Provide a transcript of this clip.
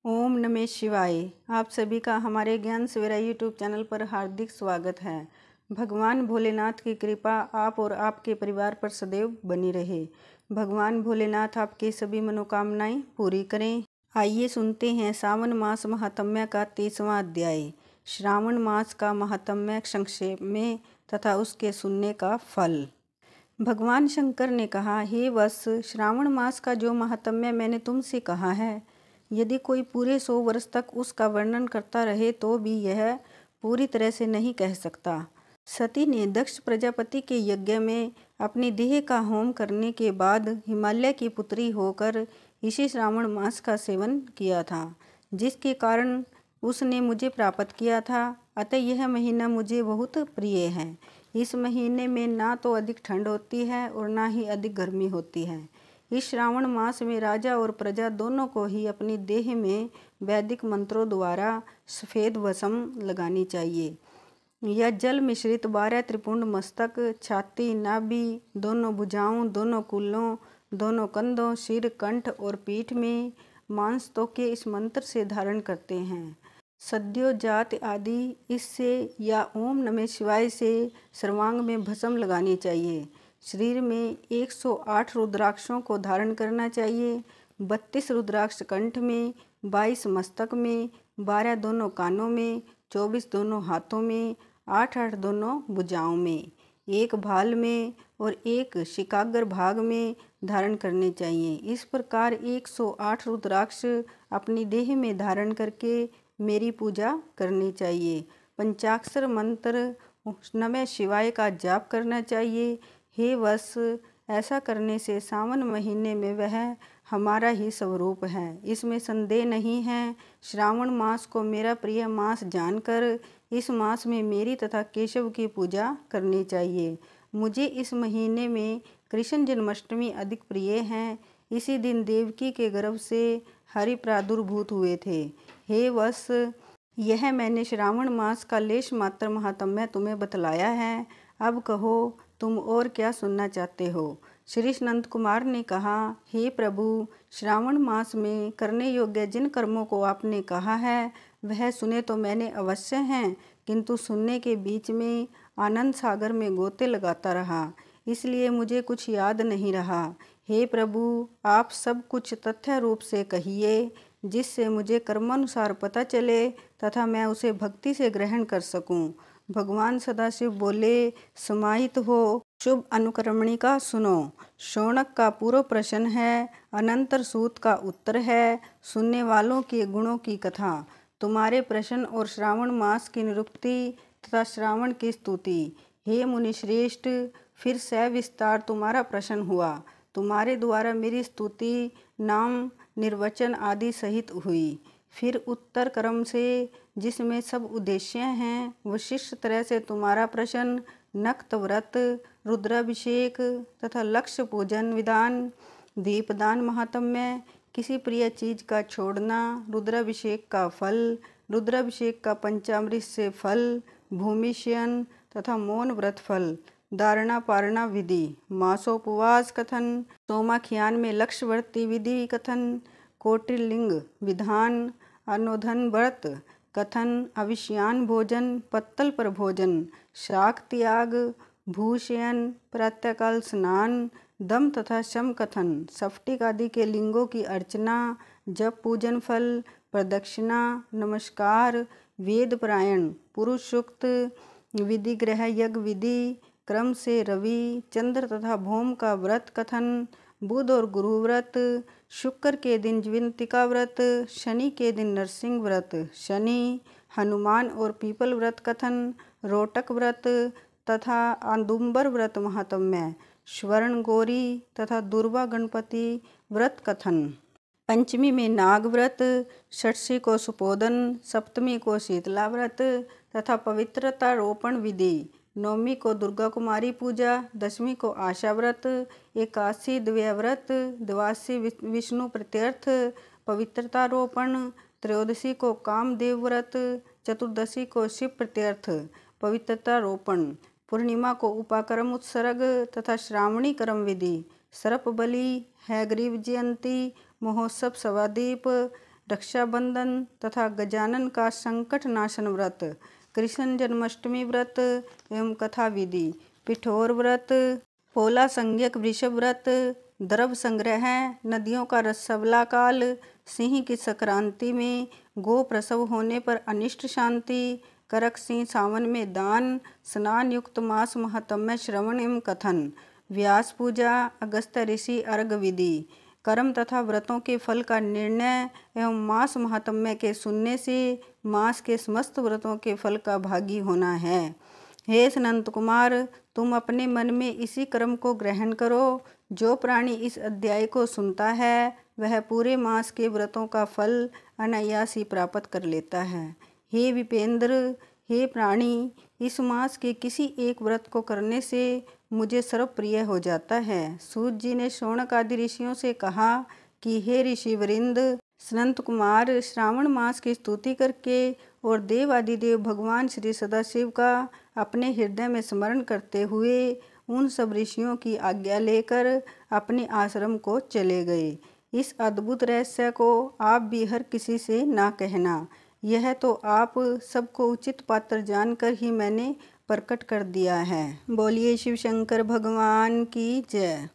ओम नमः शिवाय। आप सभी का हमारे ज्ञान सवेरा यूट्यूब चैनल पर हार्दिक स्वागत है। भगवान भोलेनाथ की कृपा आप और आपके परिवार पर सदैव बनी रहे। भगवान भोलेनाथ आपकी सभी मनोकामनाएं पूरी करें। आइए सुनते हैं सावन मास महात्म्य का 30वां अध्याय। श्रावण मास का महात्म्य संक्षेप में तथा उसके सुनने का फल। भगवान शंकर ने कहा, हे वत्स, श्रावण मास का जो महात्म्य मैंने तुमसे कहा है, यदि कोई पूरे 100 वर्ष तक उसका वर्णन करता रहे तो भी यह पूरी तरह से नहीं कह सकता। सती ने दक्ष प्रजापति के यज्ञ में अपनी देह का होम करने के बाद हिमालय की पुत्री होकर इसी श्रावण मास का सेवन किया था, जिसके कारण उसने मुझे प्राप्त किया था। अतः यह महीना मुझे बहुत प्रिय है। इस महीने में ना तो अधिक ठंड होती है और ना ही अधिक गर्मी होती है। इस श्रावण मास में राजा और प्रजा दोनों को ही अपनी देह में वैदिक मंत्रों द्वारा सफ़ेद वसम लगानी चाहिए। यह जल मिश्रित 12 त्रिपुंड मस्तक, छाती, नाभि, दोनों भुजाओं, दोनों कूल्हों, दोनों कंधों, सिर, कंठ और पीठ में मांस तो के इस मंत्र से धारण करते हैं। सद्यो जात आदि इससे या ओम नमः शिवाय से सर्वांग में भस्म लगानी चाहिए। शरीर में 108 रुद्राक्षों को धारण करना चाहिए। 32 रुद्राक्ष कंठ में, 22 मस्तक में, 12 दोनों कानों में, 24 दोनों हाथों में, 8-8 दोनों भुजाओं में, एक भाल में और एक शिकाग्र भाग में धारण करने चाहिए। इस प्रकार 108 रुद्राक्ष अपनी देह में धारण करके मेरी पूजा करनी चाहिए। पंचाक्षर मंत्र नमः शिवाय का जाप करना चाहिए। हे वत्स, ऐसा करने से सावन महीने में वह हमारा ही स्वरूप है, इसमें संदेह नहीं है। श्रावण मास को मेरा प्रिय मास जानकर इस मास में मेरी तथा केशव की पूजा करनी चाहिए। मुझे इस महीने में कृष्ण जन्माष्टमी अधिक प्रिय है। इसी दिन देवकी के गर्भ से हरि प्रादुर्भूत हुए थे। हे वत्स, यह मैंने श्रावण मास का लेश मात्र महात्म्य तुम्हें बतलाया है। अब कहो, तुम और क्या सुनना चाहते हो? श्री नंद कुमार ने कहा, हे प्रभु, श्रावण मास में करने योग्य जिन कर्मों को आपने कहा है वह सुने तो मैंने अवश्य हैं, किंतु सुनने के बीच में आनंद सागर में गोते लगाता रहा, इसलिए मुझे कुछ याद नहीं रहा। हे प्रभु, आप सब कुछ तथ्य रूप से कहिए, जिससे मुझे कर्मानुसार पता चले तथा मैं उसे भक्ति से ग्रहण कर सकूं। भगवान सदाशिव बोले, समाहित हो शुभ अनुक्रमणिका सुनो। शौनक का पूर्व प्रश्न है, अनंतर सूत का उत्तर है, सुनने वालों के गुणों की कथा। तुम्हारे प्रश्न और श्रावण मास की निरुक्ति तथा श्रावण की स्तुति। हे मुनि श्रेष्ठ, फिर सविस्तार तुम्हारा प्रश्न हुआ। तुम्हारे द्वारा मेरी स्तुति, नाम, निर्वचन आदि सहित हुई। फिर उत्तर क्रम से, जिसमें सब उद्देश्य हैं, विशिष्ट तरह से तुम्हारा प्रश्न नक्त व्रत, रुद्राभिषेक तथा लक्ष्य पूजन विधान, दीपदान महात्म्य, किसी प्रिय चीज का छोड़ना, रुद्राभिषेक का फल, रुद्राभिषेक का पंचामृत से फल, भूमिशयन तथा मौन व्रत फल, धारणा पारणा विधि, मासोपवास कथन, सोमाख्यान में लक्ष्यवर्ती विधि कथन, कोटिलिंग विधान, अनुधन व्रत कथन, अविष्यान भोजन, पत्तल पर भोजन, शाक त्याग, भूशयन, प्रातःकाल स्नान, दम तथा शम कथन, स्फटिक आदि के लिंगों की अर्चना, जप पूजन फल, प्रदक्षिणा, नमस्कार, वेद पारायण, पुरुष सूक्त, विधि ग्रह यज्ञ विधि, क्रम से रवि, चंद्र तथा भौम का व्रत कथन, बुध और गुरु व्रत, शुक्र के दिन ज्विंतिका व्रत, शनि के दिन नरसिंह व्रत, शनि, हनुमान और पीपल व्रत कथन, रोटक व्रत तथा आदुम्बर व्रत महात्म्य, स्वर्ण गौरी तथा दुर्वा गणपति व्रत कथन। पंचमी में नाग व्रत, षष्ठी को सुपोदन, सप्तमी को शीतला व्रत तथा पवित्रता रोपण विधि, नवमी को दुर्गा कुमारी पूजा, दशमी को आशा व्रत, एकादशी द्वय व्रत, द्वादशी विष्णु प्रत्यर्थ पवित्रता रोपण, त्रयोदशी को कामदेव व्रत, चतुर्दशी को शिव प्रत्यर्थ पवित्रता रोपण, पूर्णिमा को उपाकर्म उत्सर्ग तथा श्रावणी कर्म विधि, सर्प बलि, हैग्रीव जयंती, महोत्सव सवादीप, रक्षाबंधन तथा गजानन का संकट नाशन व्रत, कृष्ण जन्माष्टमी व्रत एवं कथा विधि, पिठोर व्रत, पोला संज्ञक वृषभ व्रत, द्रव संग्रह, नदियों का रसवला काल, सिंह की संक्रांति में, गो प्रसव होने पर अनिष्ट शांति, करक सिंह सावन में दान, स्नान युक्त मास महात्म्य श्रवण एवं कथन, व्यास पूजा, अगस्त्य ऋषि अर्घ विधि, कर्म तथा व्रतों के फल का निर्णय एवं मास महात्म्य के सुनने से मास के समस्त व्रतों के फल का भागी होना है। हे अनंत कुमार, तुम अपने मन में इसी कर्म को ग्रहण करो। जो प्राणी इस अध्याय को सुनता है वह पूरे मास के व्रतों का फल अनायास ही प्राप्त कर लेता है। हे विपेंद्र, हे प्राणी, इस मास के किसी एक व्रत को करने से मुझे सर्वप्रिय हो जाता है। सूत जी ने शौनक आदि ऋषियों से कहा कि हे ऋषि वृंद, अनंत कुमार श्रावण मास की स्तुति करके और देव आदिदेव भगवान श्री सदाशिव का अपने हृदय में स्मरण करते हुए उन सब ऋषियों की आज्ञा लेकर अपने आश्रम को चले गए। इस अद्भुत रहस्य को आप भी हर किसी से ना कहना। यह तो आप सबको उचित पात्र जानकर ही मैंने प्रकट कर दिया है। बोलिए शिव शंकर भगवान की जय।